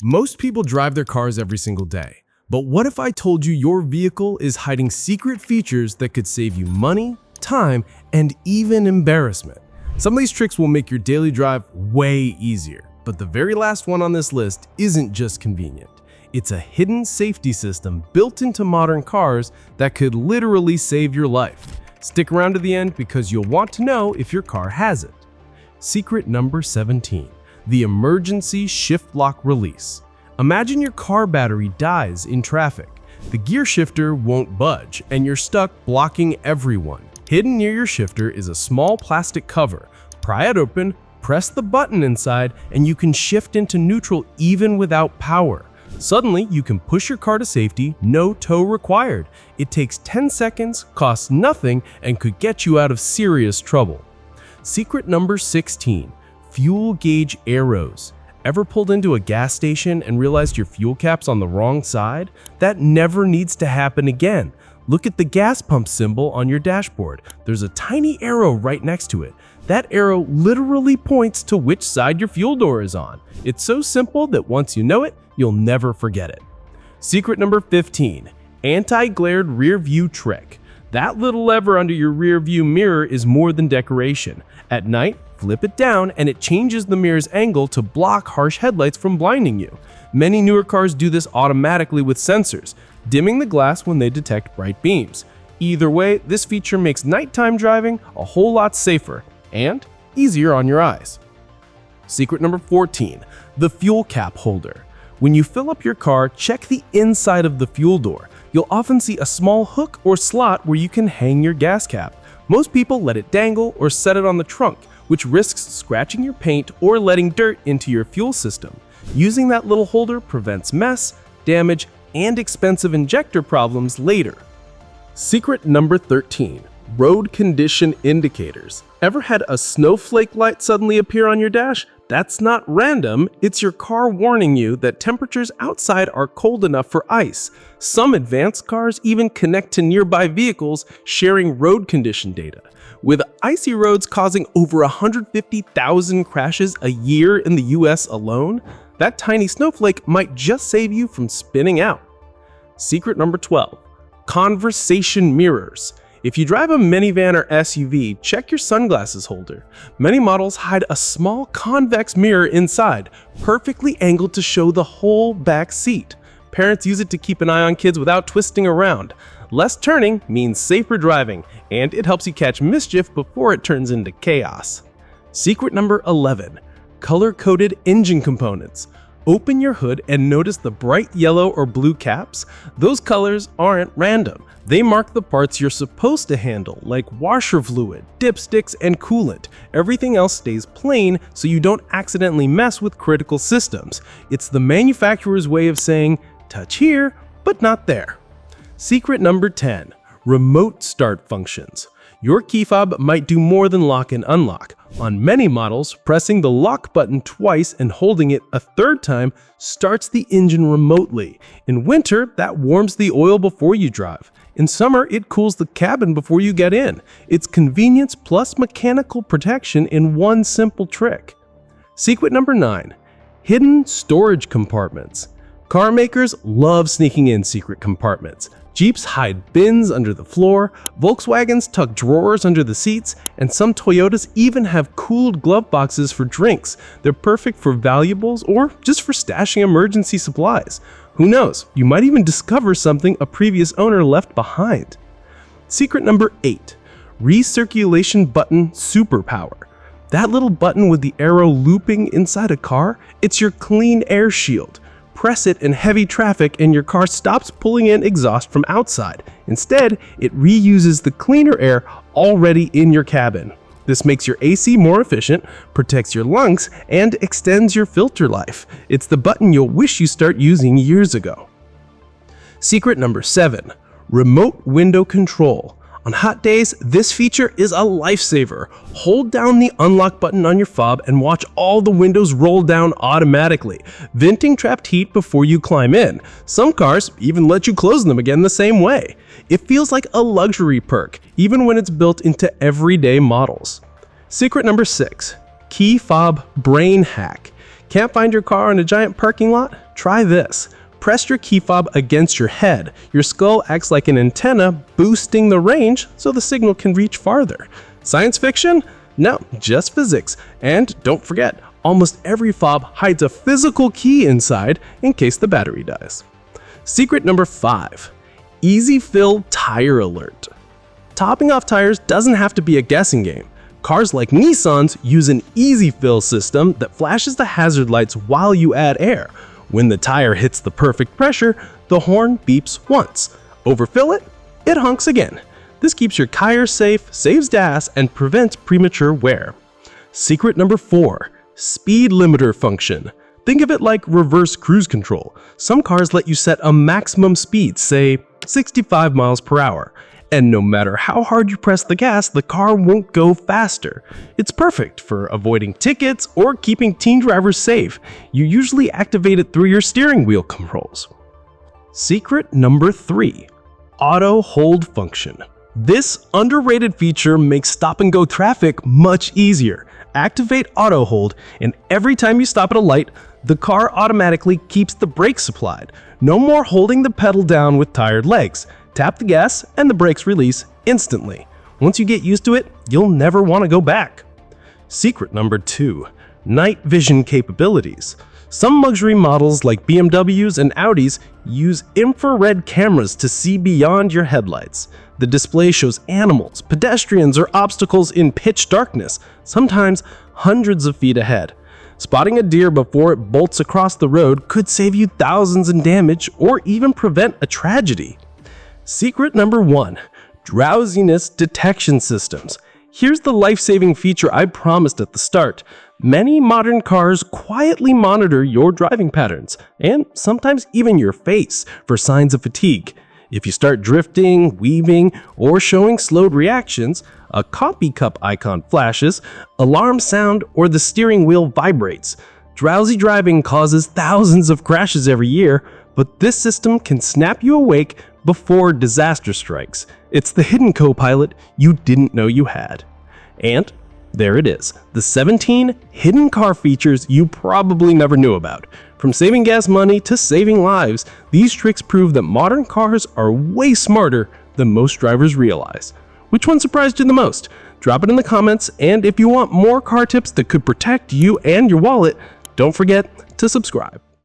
Most people drive their cars every single day. But what if I told you your vehicle is hiding secret features that could save you money, time, and even embarrassment? Some of these tricks will make your daily drive way easier. But the very last one on this list isn't just convenient. It's a hidden safety system built into modern cars that could literally save your life. Stick around to the end because you'll want to know if your car has it. Secret number 17. The emergency shift lock release. Imagine your car battery dies in traffic. The gear shifter won't budge, and you're stuck blocking everyone. Hidden near your shifter is a small plastic cover. Pry it open, press the button inside, and you can shift into neutral even without power. Suddenly, you can push your car to safety, no tow required. It takes 10 seconds, costs nothing, and could get you out of serious trouble. Secret number 16. Fuel gauge arrows. Ever pulled into a gas station and realized your fuel cap's on the wrong side? That never needs to happen again. Look at the gas pump symbol on your dashboard. There's a tiny arrow right next to it. That arrow literally points to which side your fuel door is on. It's so simple that once you know it, you'll never forget it. Secret number 15. Anti-glared rear view trick. That little lever under your rear view mirror is more than decoration. At night, flip it down and it changes the mirror's angle to block harsh headlights from blinding you. Many newer cars do this automatically with sensors, dimming the glass when they detect bright beams. Either way, this feature makes nighttime driving a whole lot safer and easier on your eyes. Secret number 14. The fuel cap holder. When you fill up your car, check the inside of the fuel door. You'll often see a small hook or slot where you can hang your gas cap. Most people let it dangle or set it on the trunk, which risks scratching your paint or letting dirt into your fuel system. Using that little holder prevents mess, damage, and expensive injector problems later. Secret number 13. Road condition indicators. Ever had a snowflake light suddenly appear on your dash? That's not random, it's your car warning you that temperatures outside are cold enough for ice. Some advanced cars even connect to nearby vehicles, sharing road condition data. With icy roads causing over 150,000 crashes a year in the US alone, that tiny snowflake might just save you from spinning out. Secret number 12. Conversation mirrors. If you drive a minivan or SUV, check your sunglasses holder. Many models hide a small convex mirror inside, perfectly angled to show the whole back seat. Parents use it to keep an eye on kids without twisting around. Less turning means safer driving, and it helps you catch mischief before it turns into chaos. Secret number 11. Color-coded engine components. Open your hood and notice the bright yellow or blue caps. Those colors aren't random. They mark the parts you're supposed to handle, like washer fluid, dipsticks, and coolant. Everything else stays plain so you don't accidentally mess with critical systems. It's the manufacturer's way of saying, touch here, but not there. Secret number 10. Remote start functions. Your key fob might do more than lock and unlock. On many models, pressing the lock button twice and holding it a third time starts the engine remotely. In winter, that warms the oil before you drive. In summer, it cools the cabin before you get in. It's convenience plus mechanical protection in one simple trick. Secret number 9. Hidden storage compartments. Car makers love sneaking in secret compartments. Jeeps hide bins under the floor, Volkswagens tuck drawers under the seats, and some Toyotas even have cooled glove boxes for drinks. They're perfect for valuables or just for stashing emergency supplies. Who knows, you might even discover something a previous owner left behind. Secret number 8. Recirculation button superpower. That little button with the arrow looping inside a car, it's your clean air shield. Press it in heavy traffic and your car stops pulling in exhaust from outside. Instead, it reuses the cleaner air already in your cabin. This makes your AC more efficient, protects your lungs, and extends your filter life. It's the button you'll wish you start using years ago. Secret number 7. Remote window control. On hot days, this feature is a lifesaver. Hold down the unlock button on your fob and watch all the windows roll down automatically, venting trapped heat before you climb in. Some cars even let you close them again the same way. It feels like a luxury perk, even when it's built into everyday models. Secret number 6. Key fob brain hack. Can't find your car in a giant parking lot? Try this. Press your key fob against your head. Your skull acts like an antenna, boosting the range so the signal can reach farther. Science fiction? No, just physics. And don't forget, almost every fob hides a physical key inside in case the battery dies. Secret number 5. Easy Fill Tire Alert. Topping off tires doesn't have to be a guessing game. Cars like Nissans use an easy fill system that flashes the hazard lights while you add air. When the tire hits the perfect pressure, the horn beeps once. Overfill it, it honks again. This keeps your tires safe, saves gas, and prevents premature wear. Secret number 4. Speed limiter function. Think of it like reverse cruise control. Some cars let you set a maximum speed, say 65 miles per hour. And no matter how hard you press the gas, the car won't go faster. It's perfect for avoiding tickets or keeping teen drivers safe. You usually activate it through your steering wheel controls. Secret number 3. Auto hold function. This underrated feature makes stop-and-go traffic much easier. Activate auto hold, and every time you stop at a light, the car automatically keeps the brakes applied. No more holding the pedal down with tired legs. Tap the gas and the brakes release instantly. Once you get used to it, you'll never want to go back. Secret number 2. Night vision capabilities. Some luxury models like BMWs and Audis use infrared cameras to see beyond your headlights. The display shows animals, pedestrians, or obstacles in pitch darkness, sometimes hundreds of feet ahead. Spotting a deer before it bolts across the road could save you thousands in damage or even prevent a tragedy. Secret number 1. Drowsiness detection systems. Here's the life-saving feature I promised at the start. Many modern cars quietly monitor your driving patterns, and sometimes even your face, for signs of fatigue. If you start drifting, weaving, or showing slowed reactions, a coffee cup icon flashes, alarms sound, or the steering wheel vibrates. Drowsy driving causes thousands of crashes every year, but this system can snap you awake before disaster strikes. It's the hidden co-pilot you didn't know you had. And there it is, the 17 hidden car features you probably never knew about. From saving gas money to saving lives, these tricks prove that modern cars are way smarter than most drivers realize. Which one surprised you the most? Drop it in the comments, and if you want more car tips that could protect you and your wallet, don't forget to subscribe.